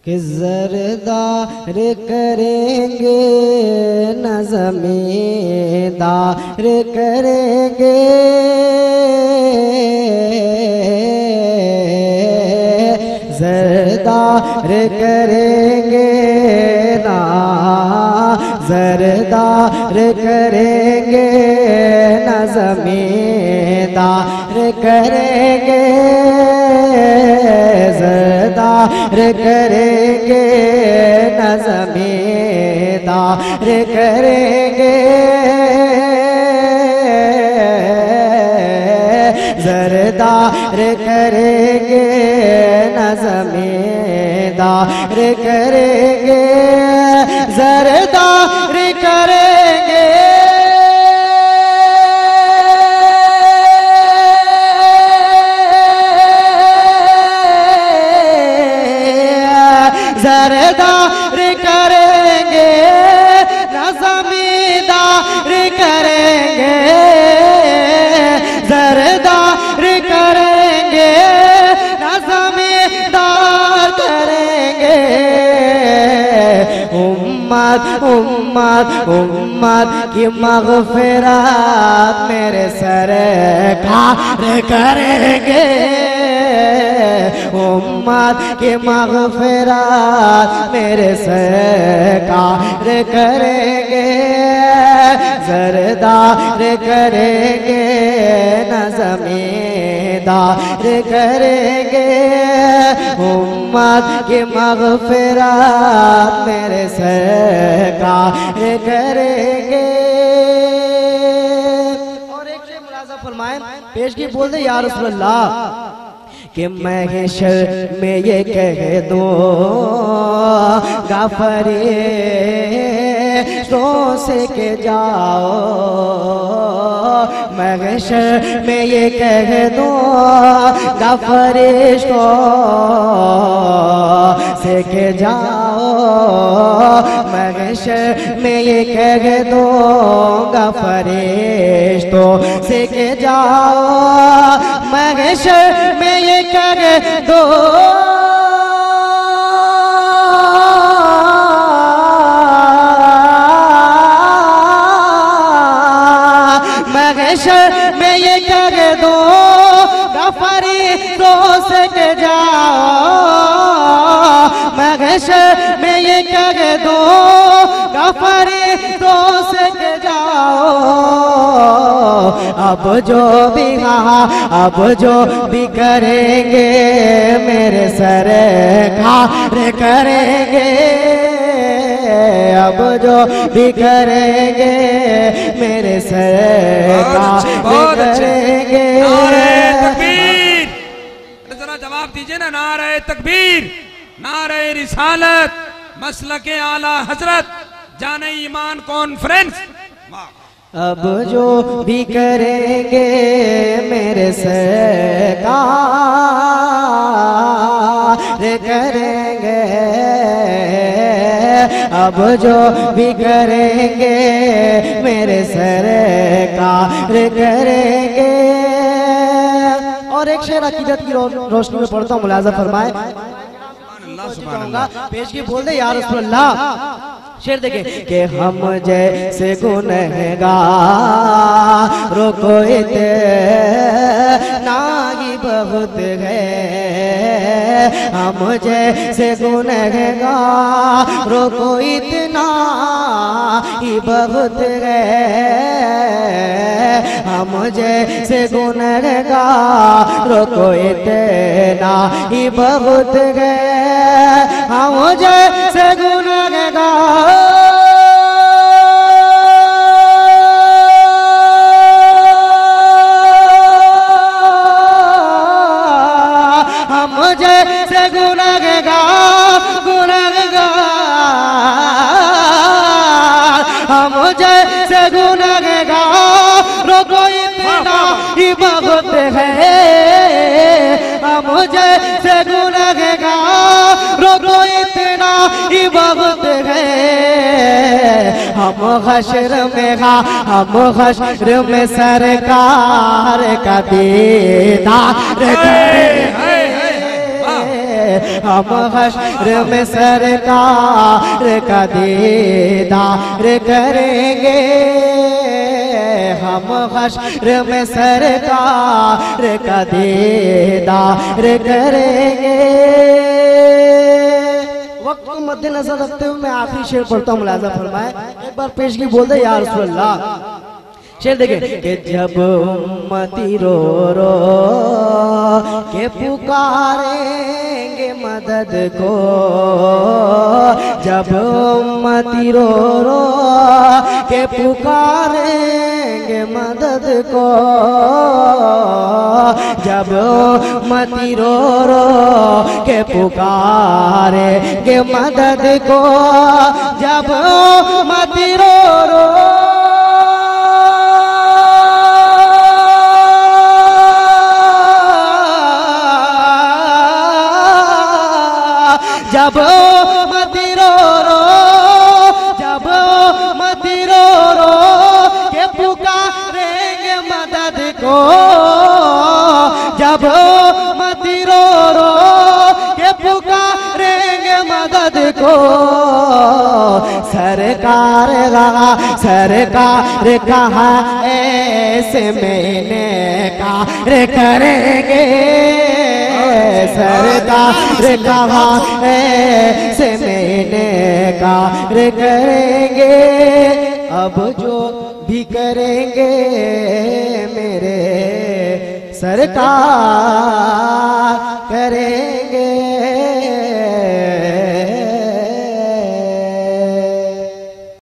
कि ज़रदार करेंगे न ज़मींदार करेंगे, ज़रदार करेंगे ना ज़रदार करेंगे न ज़मींदार करेंगे, ज़रदार करेंगे न ज़मींदार करेंगे, ज़रदार करेंगे न ज़मींदार करेंगे, ज़रदार करेंगे। ज़रदार करेंगे न ज़मींदार करेंगे, ज़रदार करेंगे न ज़मींदार करेंगे। उम्मत उम्मत उम्मत की मग़फ़िरत मेरे सरकार करेंगे, उम्मत की मग़फ़िरत मेरे सरकार करेंगे, ज़रदार करेंगे न ज़मींदार करेंगे, उम्मत की मग़फ़िरत मेरे सरकार करेंगे। और एक शेर मुलाज़ा फरमाएं, पेश की बोल दे या रसूल अल्लाह कि महशर में ये कह दो फरिश्तों से के जाओ, महशर में ये कह दो फरिश्तों से के जाओ, महशर में ये कह दो फरिश्तों से के जाओ, महशर में ये कह दो महशर में ये कह दो फरिश्तों से के जाओ, महशर में ये कह दो फरिश्तों से के जाओ। अब जो भी अब जो भी करेंगे मेरे सरकार करेंगे, अब जो भी करेंगे मेरे सरकार करेंगे। नारे तकबीर, जरा जवाब दीजिए ना, नारे तकबीर, नारे रिसालत, मसलके आला हजरत, जाने ईमान कॉन्फ्रेंस। अब जो भी करेंगे मेरे सरकार करेंगे, अब जो भी करेंगे मेरे सरकार करेंगे। और एक शेर अकीदत की रोशनी में पढ़ता हूँ, मुलाज़ा फरमाए। पेश की बोल दे या रसूल अल्लाह। शेर देखे कि हम जैसे गुनहगारों को इतना ही बहुत है, हम जैसे गुनहगारों को इतना ही बहुत है, हम जैसे गुनहगारों को इतना ही बहुत है, हम जैसे गुनहगार हम जैसे गुनहगार हम जैसे गुनहगारों को इतना ही बहुत है, हम जैसे गुनहगारों को इतना ही बहुत है, हम हश्र में सरकार का दीदार करेंगे, हम हश्र में सरकार का दीदार करेंगे, हम हश्र में सरकार का दीदार करेंगे। वक्त को मद्देनजर रखते हुए मैं आखिरी शेर पढ़ता हूँ, मुलाजा फरमाए। एक बार पेशगी बोल दे या रसूल अल्लाह। शेर देखे कि जब उम्मती रो रो के पुकारेंगे मदद को, जब उम्मती रो रो के पुकारेंगे मदद को, जब उम्मती रो रो के पुकारेंगे मदद को, जब उम्मती रो रो जब उम्मती रो रो, जब उम्मती रो रो के पुकारेंगे मदद को, जब उम्मती रो रो के पुकारेंगे मदद को, सरकार रहा सरकार कहा ऐसे मैंने कार करेंगे, सरकार कहा ऐसे मैंने कार करेंगे। अब जो भी करेंगे मेरे सरकार करेंगे।